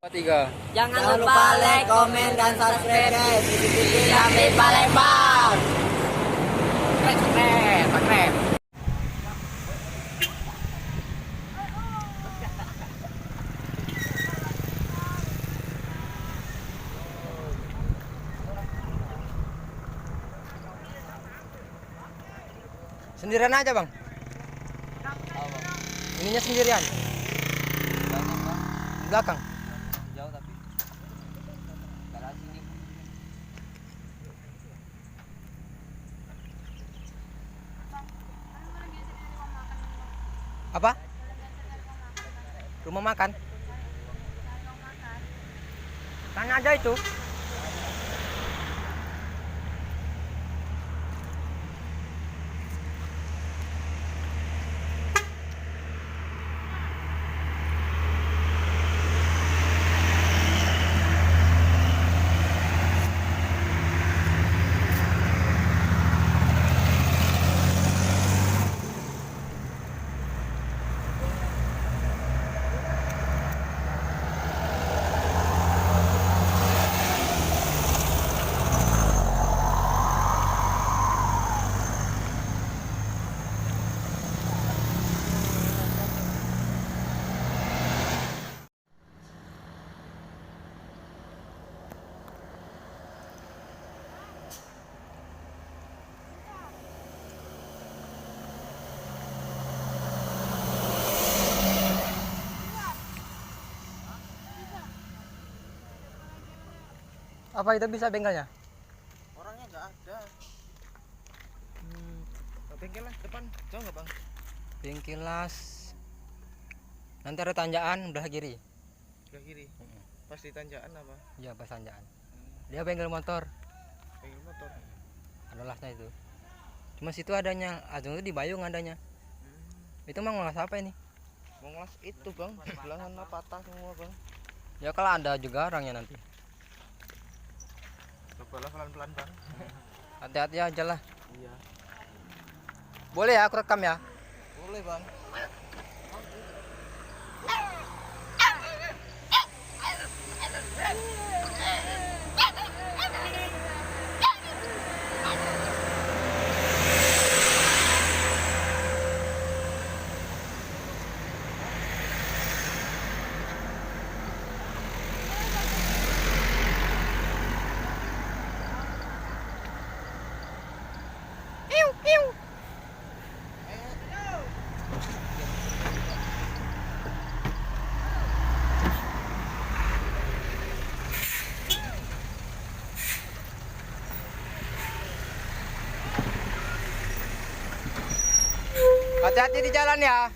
Tiga. Jangan lupa like, komen, dan subscribe guys. Di Ramli Palembang. Keren. Sendirian aja bang? Ininya sendirian? Di belakang? Jauh tapi garasi ini. Apa? Rumah makan? Kan aja itu. Apa itu bisa bengkelnya? Orangnya nggak ada. Bengkel lah depan jauh nggak bang? Bengkel las. Nanti ada tanjakan belah kiri. Sebelah kiri. Pas di tanjakan apa? Iya pas tanjakan. Dia bengkel motor. Bengkel motor. Ada lasnya itu. Cuma situ adanya, Ajung itu di Bayung adanya. Itu emang ngelas apa ini? Mau ngelas itu bang, sebelah sana patah semua bang. Ya kalau ada juga orangnya nanti. Cobalah pelan-pelan bang. Hati-hati aja lah. Iya. Boleh ya aku rekam ya? Boleh bang. Hati-hati di jalan ya.